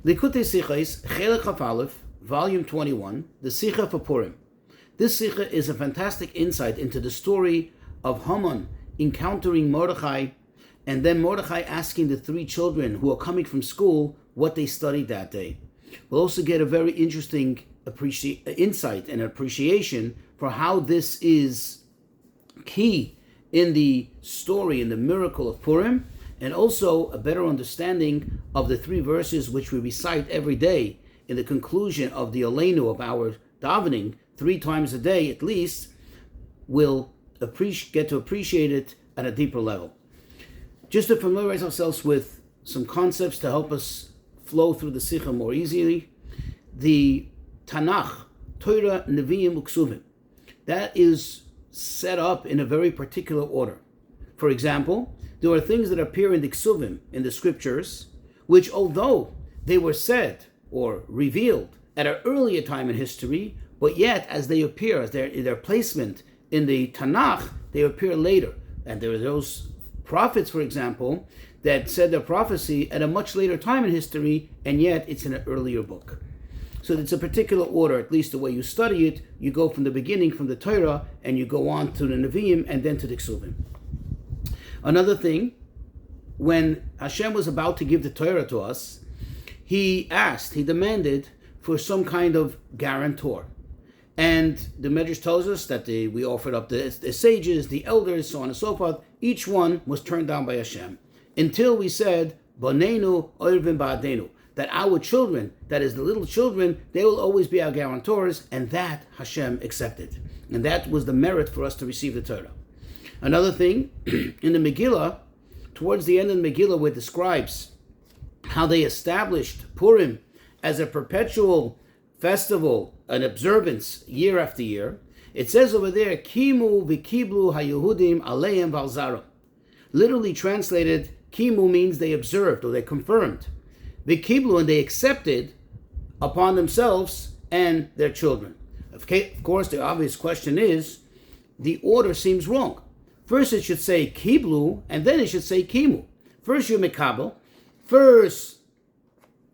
Likkutei Sichos, Chelek Chaf Aleph, Volume 21, the Sicha for Purim. This Sicha is a fantastic insight into the story of Haman encountering Mordechai, and then Mordechai asking the three children who are coming from school what they studied that day. We'll also get a very interesting insight and appreciation for how this is key in the story, in the miracle of Purim, and also a better understanding of the three verses which we recite every day in the conclusion of the Aleinu of our davening 3 times a day at least. We'll get to appreciate it at a deeper level. Just to familiarize ourselves with some concepts to help us flow through the Sicha more easily, the Tanakh, Torah, Nevi'im, Uksuvim, that is set up in a very particular order. For example, there are things that appear in the Ksuvim, in the scriptures, which although they were said or revealed at an earlier time in history, but yet as they appear, as their placement in the Tanakh, they appear later. And there are those prophets, for example, that said their prophecy at a much later time in history, and yet it's in an earlier book. So it's a particular order, at least the way you study it. You go from the beginning, from the Torah, and you go on to the Nevi'im, and then to the Ksuvim. Another thing, when Hashem was about to give the Torah to us, he demanded for some kind of guarantor. And the Medrash tells us that we offered up the sages, the elders, so on and so forth. Each one was turned down by Hashem, until we said, Bonenu oirvim ba'adenu, that our children, that is the little children, they will always be our guarantors, and that Hashem accepted. And that was the merit for us to receive the Torah. Another thing, in the Megillah, towards the end of the Megillah, where it describes how they established Purim as a perpetual festival, an observance year after year, it says over there, Kimu v'kiblu haYehudim aleim v'alzarim. Literally translated, Kimu means they observed or they confirmed. V'kiblu, and they accepted upon themselves and their children. Of course, the obvious question is, the order seems wrong. First it should say Kiblu, and then it should say Kimu. First you Mekabel. First,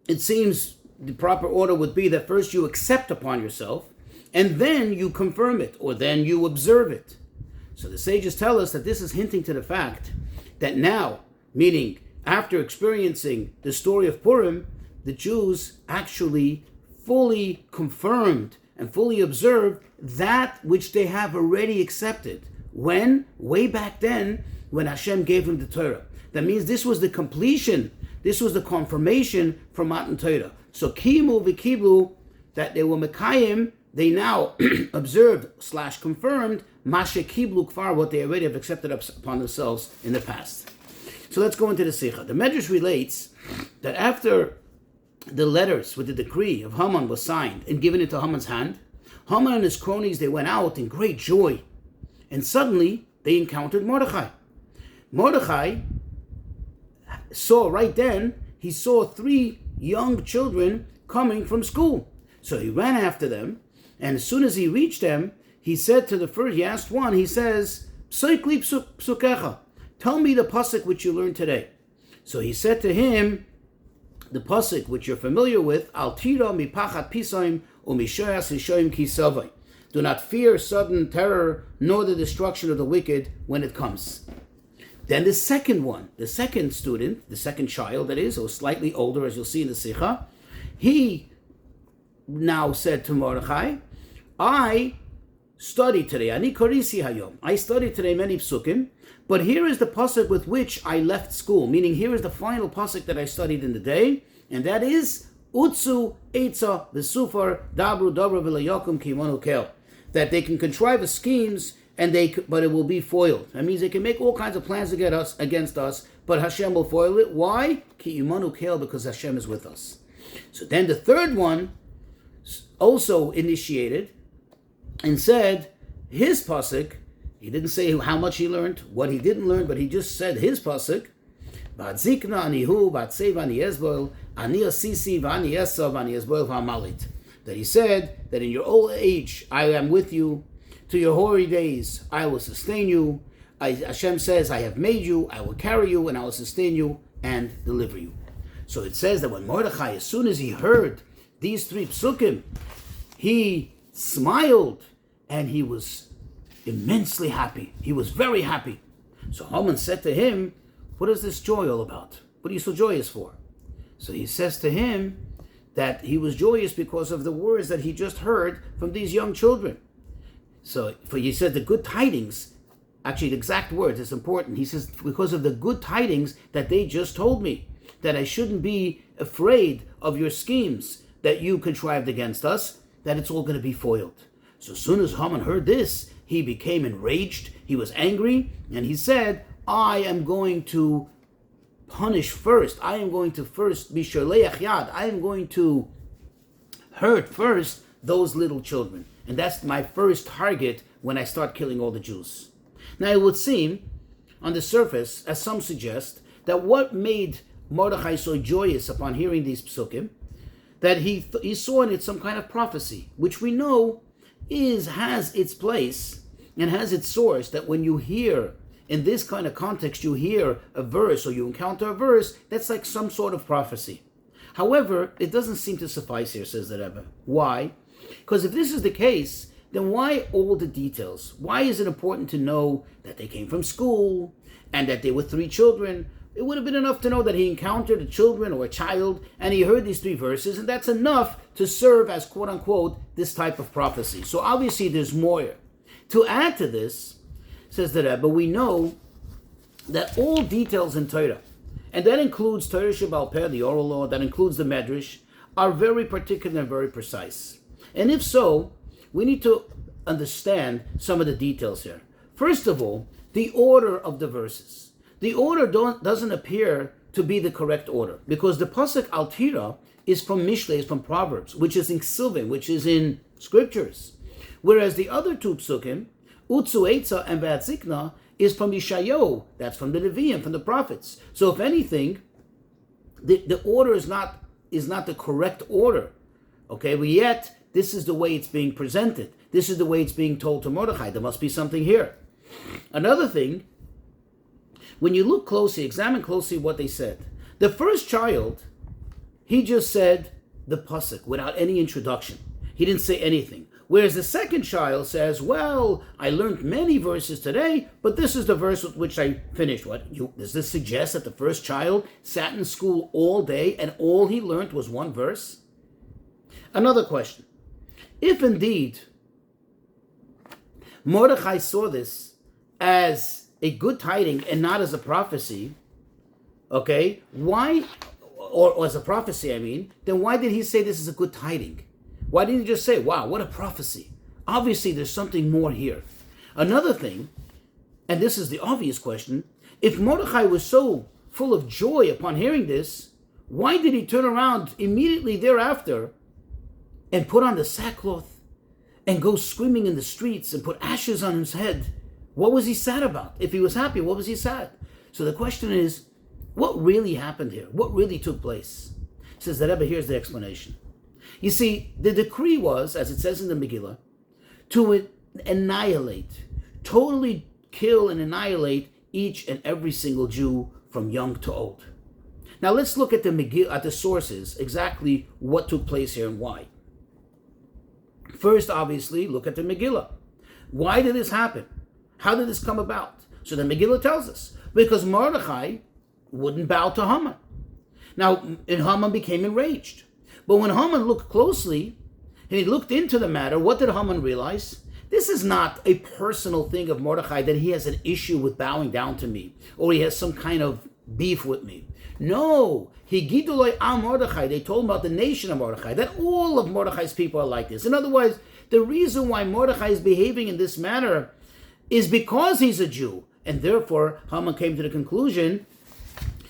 it seems the proper order would be that first you accept upon yourself, and then you confirm it, or then you observe it. So the sages tell us that this is hinting to the fact that now, meaning after experiencing the story of Purim, the Jews actually fully confirmed and fully observed that which they have already accepted. When? Way back then, when Hashem gave them the Torah. That means this was the completion, this was the confirmation from Matan Torah. So Kimu v'kiblu, that they were Mekayim, they now observed / confirmed Mashe Kiblu Kfar, what they already have accepted upon themselves in the past. So let's go into the Sicha. The Medrash relates that after the letters with the decree of Haman was signed and given into Haman's hand, Haman and his cronies, they went out in great joy. And suddenly, they encountered Mordechai. Mordechai saw right then, he saw 3 young children coming from school. So he ran after them, and as soon as he reached them, he said to the first, he asked one, he says, Psukli psukecha, tell me the pasuk which you learned today. So he said to him, the pasuk which you're familiar with, Al tira mipachat pisaim umishoyas rishoyim kisavai. Do not fear sudden terror, nor the destruction of the wicked when it comes. Then the second one, the second student, the second child that is, who was slightly older, as you'll see in the Sicha, he now said to Mordechai, I studied today, Ani korisi hayom, I studied today many psukim, but here is the pasuk with which I left school, meaning here is the final pasuk that I studied in the day, and that is, Utsu etza v'sufar dabru dabru v'layakum kimonu kel. That they can contrive the schemes, but it will be foiled. That means they can make all kinds of plans against us, but Hashem will foil it. Why? Ki imanu kel, because Hashem is with us. So then the third one also initiated and said his pasuk. He didn't say how much he learned, what he didn't learn, but he just said his pasuk. V'adzikna anihu v'atzei v'ani yezboil ani asisi v'ani yesav v'ani yezboil v'amalit. That he said that in your old age I am with you, to your hoary days I will sustain you. Hashem says, I have made you, I will carry you, and I will sustain you and deliver you. So it says that when Mordechai, as soon as he heard these 3 psukim, he smiled and he was immensely happy. He was very happy. So Haman said to him, what is this joy all about? What are you so joyous for? So he says to him that he was joyous because of the words that he just heard from these young children. So he said the good tidings, actually the exact words, it's important. He says, because of the good tidings that they just told me, that I shouldn't be afraid of your schemes that you contrived against us, that it's all going to be foiled. So as soon as Haman heard this, he became enraged, he was angry, and he said, I am going to punish first. I am going to first be sholeach yad. I am going to hurt first those little children. And that's my first target when I start killing all the Jews. Now it would seem, on the surface, as some suggest, that what made Mordechai so joyous upon hearing these psukim, that he saw in it some kind of prophecy, which we know has its place and has its source, that when you hear, in this kind of context, you hear a verse or you encounter a verse, that's like some sort of prophecy. However, it doesn't seem to suffice here, says the Rebbe. Why? Because if this is the case, then why all the details? Why is it important to know that they came from school and that they were 3 children? It would have been enough to know that he encountered a children or a child and he heard these 3 verses, and that's enough to serve as, quote unquote, this type of prophecy. So obviously there's more. To add to this, says the Rebbe, we know that all details in Torah, and that includes Torah Shebaal Peh, the oral law, that includes the Medrash, are very particular and very precise. And if so, we need to understand some of the details here. First of all, the order of the verses. The order doesn't appear to be the correct order, because the pasuk Al Tira is from Mishlei, is from Proverbs, which is in Ksuvim, which is in Scriptures. Whereas the other 2 psukim, Utzu Eitza and V'atzikna, is from Yeshayahu, that's from the Nevi'im, from the prophets. So if anything, the order is not the correct order. Okay, but yet this is the way it's being presented. This is the way it's being told to Mordechai. There must be something here. Another thing, when you look closely, examine closely what they said. The first child, he just said the pasuk without any introduction. He didn't say anything. Whereas the second child says, well, I learned many verses today, but this is the verse with which I finished. Does this suggest that the first child sat in school all day and all he learned was 1 verse? Another question. If indeed Mordechai saw this as a good tiding and not as a prophecy, okay, why, or as a prophecy, I mean, then why did he say this is a good tiding? Why didn't he just say, wow, what a prophecy? Obviously, there's something more here. Another thing, and this is the obvious question, if Mordechai was so full of joy upon hearing this, why did he turn around immediately thereafter and put on the sackcloth and go screaming in the streets and put ashes on his head? What was he sad about? If he was happy, what was he sad? So the question is, what really happened here? What really took place? Says the Rebbe, here's the explanation. You see, the decree was, as it says in the Megillah, to annihilate, totally kill and annihilate each and every single Jew from young to old. Now let's look at the Megillah, at the sources, exactly what took place here and why. First, obviously, look at the Megillah. Why did this happen? How did this come about? So the Megillah tells us, because Mordechai wouldn't bow to Haman. Now, and Haman became enraged. But when Haman looked closely, and he looked into the matter, what did Haman realize? This is not a personal thing of Mordechai, that he has an issue with bowing down to me, or he has some kind of beef with me. No, Higiduloi al Mordechai, they told him about the nation of Mordechai, that all of Mordechai's people are like this. In other words, the reason why Mordechai is behaving in this manner is because he's a Jew, and therefore Haman came to the conclusion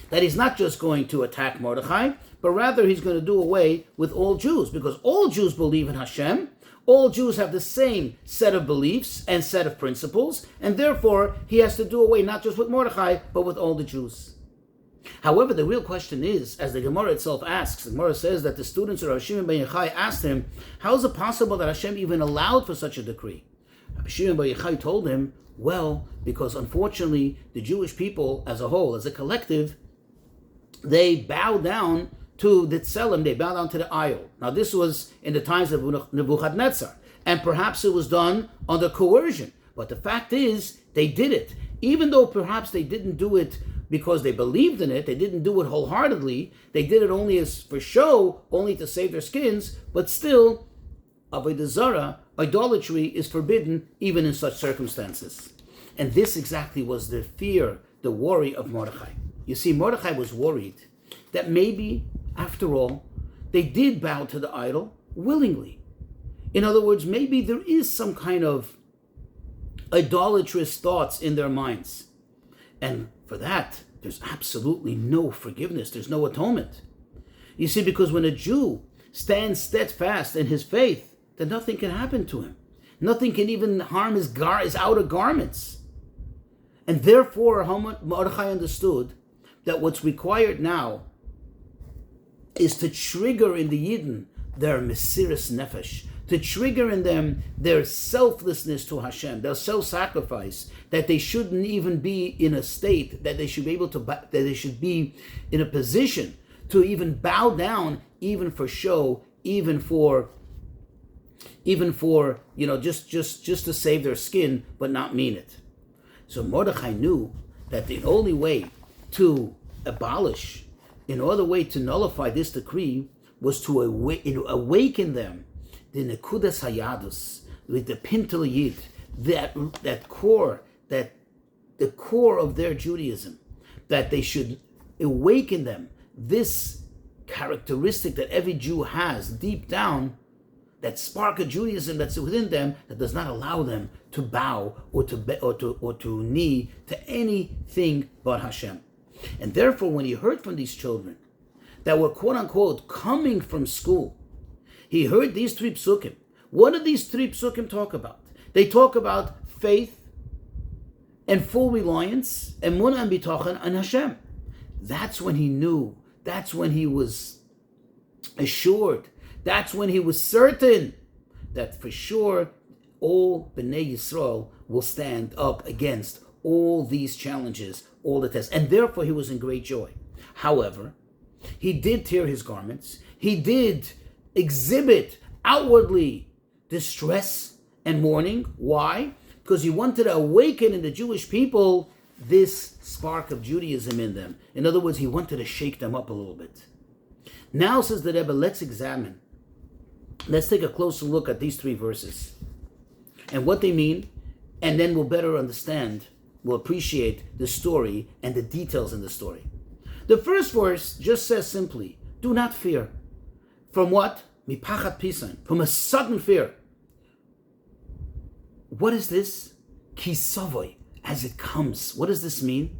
that he's not just going to attack Mordechai, but rather he's going to do away with all Jews, because all Jews believe in Hashem, all Jews have the same set of beliefs and set of principles, and therefore he has to do away not just with Mordechai, but with all the Jews. However, the real question is, as the Gemara itself asks, the Gemara says that the students of Rabbi Shimon ben Yochai asked him, how is it possible that Hashem even allowed for such a decree? Rabbi Shimon ben Yochai told him, well, because unfortunately the Jewish people as a whole, as a collective, they bow down to the tselem, they bow down to the idol. Now this was in the times of Nebuchadnezzar, and perhaps it was done under coercion. But the fact is, they did it. Even though perhaps they didn't do it because they believed in it, they didn't do it wholeheartedly, they did it only as for show, only to save their skins, but still, Avodah Zarah, idolatry, is forbidden even in such circumstances. And this exactly was the fear, the worry of Mordechai. You see, Mordechai was worried that maybe, after all, they did bow to the idol willingly. In other words, maybe there is some kind of idolatrous thoughts in their minds. And for that, there's absolutely no forgiveness. There's no atonement. You see, because when a Jew stands steadfast in his faith, then nothing can happen to him. Nothing can even harm his outer garments. And therefore, Mordechai understood that what's required now is to trigger in the Yidden their Mesiras Nefesh, to trigger in them their selflessness to Hashem, their self-sacrifice, that they shouldn't even be in a state, that they should be able to, that they should be in a position to even bow down, even for show, even for just to save their skin, but not mean it. So Mordechai knew that the only way to abolish, in other way to nullify this decree, was to awaken them the nekudas hayadus, with the pintel yid, that core, that the core of their Judaism, that they should awaken them this characteristic that every Jew has deep down, that spark of Judaism that's within them, that does not allow them to bow or to knee to anything but Hashem. And therefore, when he heard from these children that were quote unquote coming from school, he heard these three psukim. What do these three psukim talk about? They talk about faith and full reliance, emunah and bitachon on Hashem. That's when he knew. That's when he was assured. That's when he was certain that for sure all Bnei Yisrael will stand up against all these challenges, all the tests. And therefore he was in great joy. However, he did tear his garments. He did exhibit outwardly distress and mourning. Why? Because he wanted to awaken in the Jewish people this spark of Judaism in them. In other words, he wanted to shake them up a little bit. Now, says the Rebbe, let's take a closer look at these three verses and what they mean, and then we'll better understand, we'll appreciate the story and the details in the story. The first verse just says simply, do not fear. From what? Mipachat pisan, from a sudden fear. What is this? Kisavoy, as it comes. What does this mean?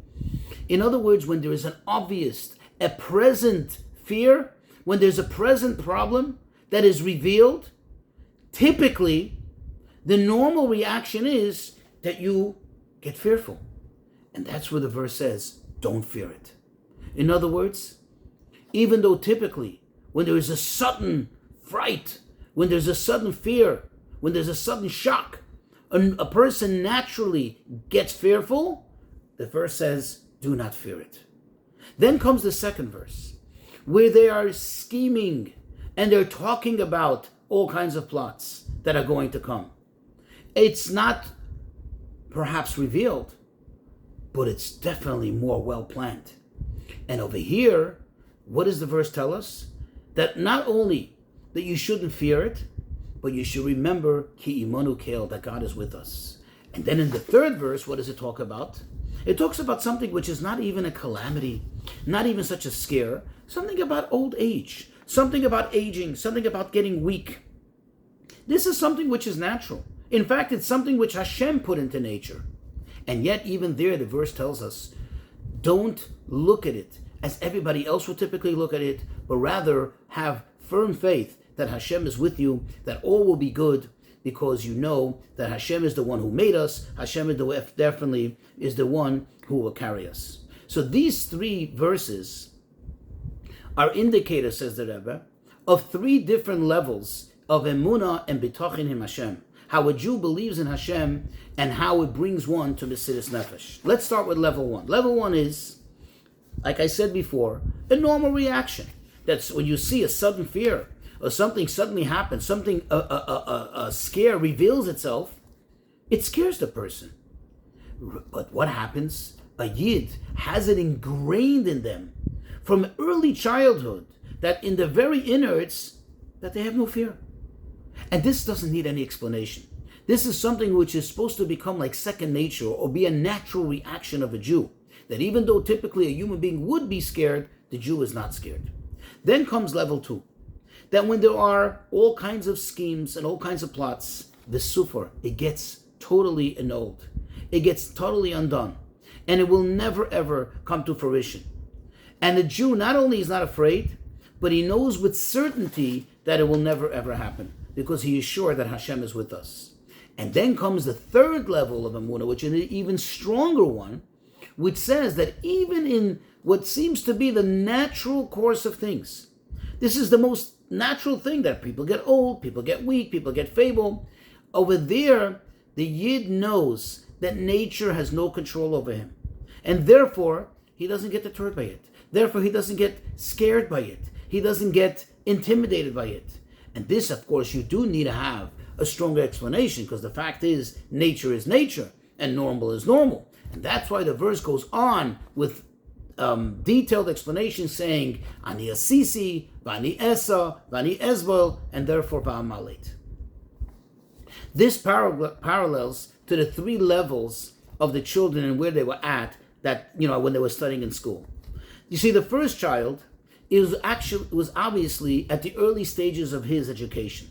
In other words, when there is an obvious, a present fear, when there's a present problem that is revealed, typically the normal reaction is that you get fearful. And that's where the verse says, don't fear it. In other words, even though typically when there is a sudden fright, when there's a sudden fear, when there's a sudden shock, a person naturally gets fearful, the verse says, do not fear it. Then comes the second verse, where they are scheming and they're talking about all kinds of plots that are going to come. It's not perhaps revealed, but it's definitely more well planned. And over here, what does the verse tell us? That not only that you shouldn't fear it, but you should remember ki imanu kel, that God is with us. And then in the third verse, what does it talk about? It talks about something which is not even a calamity, not even such a scare, something about old age, something about aging, something about getting weak. This is something which is natural. In fact, it's something which Hashem put into nature. And yet even there, the verse tells us, don't look at it as everybody else would typically look at it, but rather have firm faith that Hashem is with you, that all will be good, because you know that Hashem is the one who made us. Hashem definitely is the one who will carry us. So these three verses are indicators, says the Rebbe, of three different levels of emunah and bitachon in Hashem. How a Jew believes in Hashem and how it brings one to Mesiras Nefesh. Let's start with level one. Level one is like I said before, a normal reaction. That's when you see a sudden fear or something suddenly happens, something, a scare reveals itself, it scares the person. But what happens? A Yid has it ingrained in them from early childhood that in the very innards that they have no fear. And this doesn't need any explanation. This is something which is supposed to become like second nature or be a natural reaction of a Jew. That even though typically a human being would be scared, the Jew is not scared. Then comes level 2. That when there are all kinds of schemes and all kinds of plots, the sufar, it gets totally annulled. It gets totally undone. And it will never ever come to fruition. And the Jew not only is not afraid, but he knows with certainty that it will never ever happen, because he is sure that Hashem is with us. And then comes the third level of Emunah, which is an even stronger one, which says that even in what seems to be the natural course of things, this is the most natural thing, that people get old, people get weak, people get feeble. Over there, the Yid knows that nature has no control over him. And therefore, he doesn't get deterred by it. Therefore, he doesn't get scared by it. He doesn't get intimidated by it. And this, of course, you do need to have a stronger explanation, because the fact is, nature is nature, and normal is normal. And that's why the verse goes on with detailed explanation saying, Ani Asisi, Vani Esa, Vani Ezbel, and therefore Va'amalet. This parallels to the 3 levels of the children and where they were at, that, when they were studying in school. You see, the first child was obviously at the early stages of his education.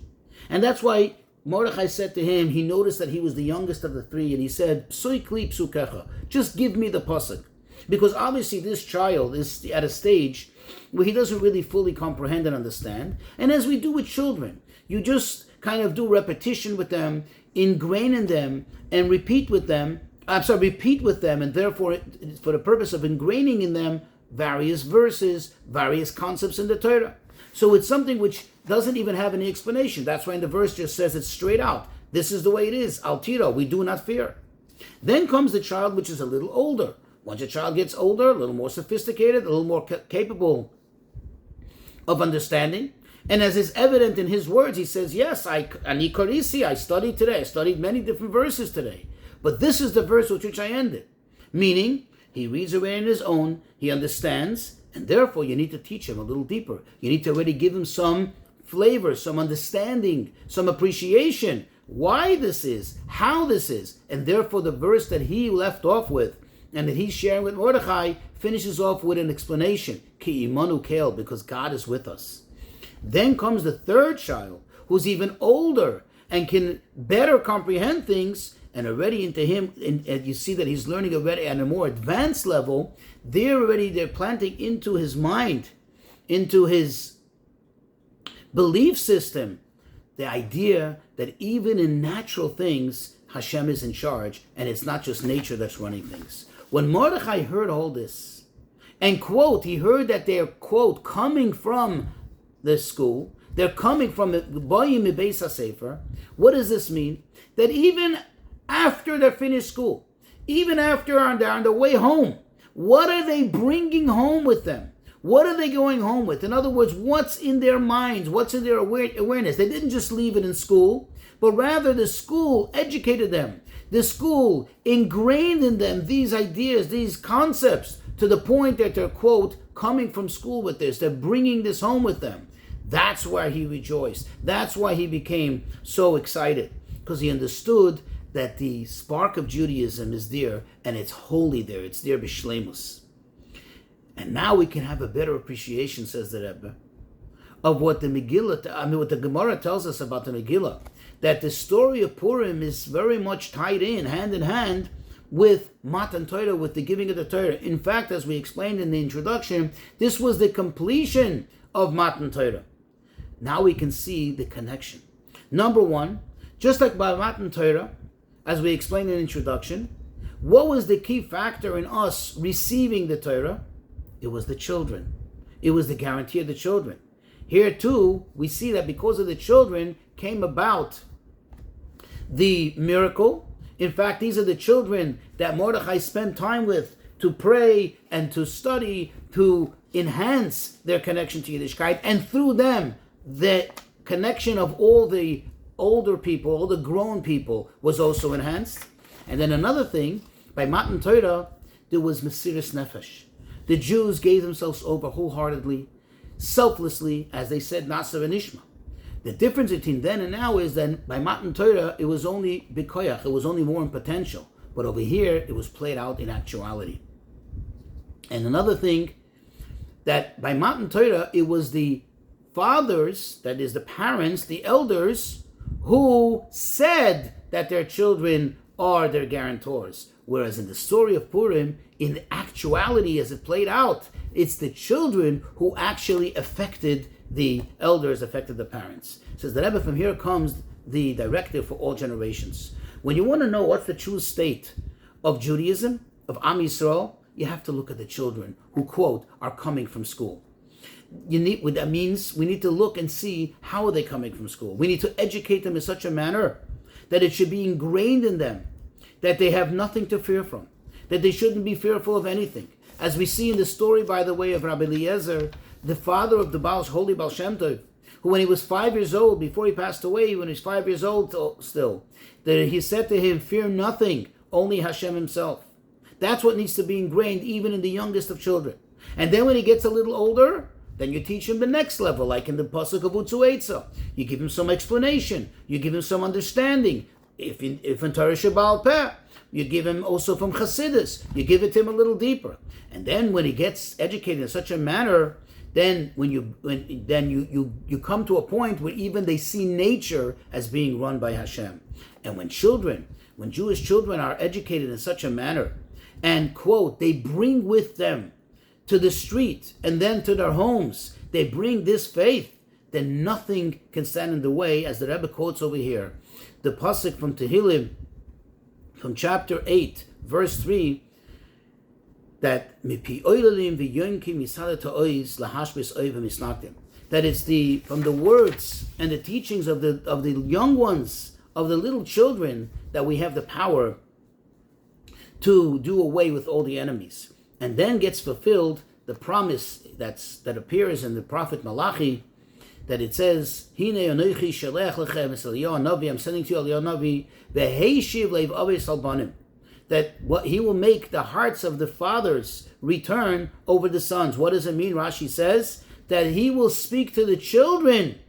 And that's why Mordechai said to him, he noticed that he was the youngest of the 3, and he said, Psui kli psukecha, just give me the pasuk. Because obviously this child is at a stage where he doesn't really fully comprehend and understand. And as we do with children, you just kind of do repetition with them, ingrain in them, and repeat with them, and therefore, for the purpose of ingraining in them various verses, various concepts in the Torah. So it's something which doesn't even have any explanation. That's why the verse just says it straight out. This is the way it is. Al tira, we do not fear. Then comes the child which is a little older. Once a child gets older, a little more sophisticated, a little more capable of understanding. And as is evident in his words, he says, yes, Ani Korisi, I studied today. I studied many different verses today. But this is the verse with which I ended. Meaning, he reads away on his own, he understands, and therefore you need to teach him a little deeper. You need to already give him some flavor, some understanding, some appreciation, why this is, how this is. And therefore the verse that he left off with, and that he's sharing with Mordechai, finishes off with an explanation. Ki imanu kel, because God is with us. Then comes the third child, who's even older and can better comprehend things, and already into him, and you see that he's learning already at a more advanced level. They're planting into his mind, into his belief system, the idea that even in natural things, Hashem is in charge, and it's not just nature that's running things. When Mordechai heard all this, and quote, he heard that they're, quote, coming from the school, they're coming from Boyim Beis HaSefer. What does this mean? That even after they're finished school, even after they're on their way home, what are they bringing home with them? What are they going home with? In other words, what's in their minds? What's in their awareness? They didn't just leave it in school, but rather the school educated them. The school ingrained in them these ideas, these concepts, to the point that they're, quote, coming from school with this. They're bringing this home with them. That's why he rejoiced. That's why he became so excited, because he understood that the spark of Judaism is there, and it's holy there. It's there b'shleimus. And now we can have a better appreciation, says the Rebbe, of what the Megillah, what the Gemara tells us about the Megillah, that the story of Purim is very much tied in, hand in hand, with Matan Torah, with the giving of the Torah. In fact, as we explained in the introduction, this was the completion of Matan Torah. Now we can see the connection. Number one, just like by Matan Torah, as we explained in the introduction, what was the key factor in us receiving the Torah? It was the children. It was the guarantee of the children. Here too, we see that because of the children came about the miracle. In fact, these are the children that Mordechai spent time with to pray and to study, to enhance their connection to Yiddishkeit, and through them, the connection of all the older people, all the grown people, was also enhanced. And then another thing, by Matan Torah, there was Mesiras Nefesh. The Jews gave themselves over wholeheartedly, selflessly, as they said, Nasa and Ishma. The difference between then and now is that by Matan Torah, it was only Bikoyach, it was only more in potential. But over here, it was played out in actuality. And another thing, that by Matan Torah, it was the fathers, that is the parents, the elders, who said that their children are their guarantors. Whereas in the story of Purim, in actuality as it played out, it's the children who actually affected the elders, affected the parents. Says the Rebbe, from here comes the directive for all generations. When you want to know what's the true state of Judaism, of Am Yisrael, you have to look at the children who, quote, are coming from school. That means we need to look and see how are they coming from school. We need to educate them in such a manner that it should be ingrained in them that they have nothing to fear from, that they shouldn't be fearful of anything. As we see in the story, by the way, of Rabbi Eliezer, the father of the holy Baal Shem Tov, who when he was 5 years old, before he passed away, when he was 5 years old still, that he said to him, fear nothing, only Hashem himself. That's what needs to be ingrained even in the youngest of children. And then when he gets a little older, then you teach him the next level, like in the Pasuk of Utzu Eitzah. You give him some explanation. You give him some understanding. If in Torah Shebaal Peh, you give him also from Chassidus. You give it to him a little deeper. And then when he gets educated in such a manner, then you come to a point where even they see nature as being run by Hashem. And when Jewish children are educated in such a manner, and, quote, they bring with them to the street and then to their homes, they bring this faith, then nothing can stand in the way, as the Rebbe quotes over here. The pasuk from Tehillim, from chapter 8, verse 3, that it's from the words and the teachings of the young ones, of the little children, that we have the power to do away with all the enemies. And then gets fulfilled the promise that appears in the prophet Malachi, that it says, Hine anochi shalech lechem es Eliyahu Hanavi, I'm sending to you Eliyahu Hanavi, v'heishiv leiv aves al banim, that what he will make the hearts of the fathers return over the sons. What does it mean? Rashi says that he will speak to the children,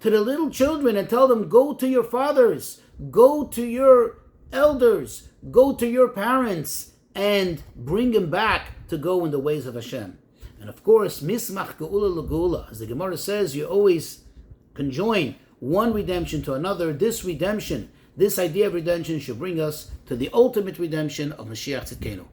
to the little children, and tell them, go to your fathers, go to your elders, go to your parents, and bring them back to go in the ways of Hashem. And of course, mismach geula legeula, as the Gemara says, you always conjoin one redemption to another. This redemption, this idea of redemption, should bring us to the ultimate redemption of Mashiach Tzidkenu.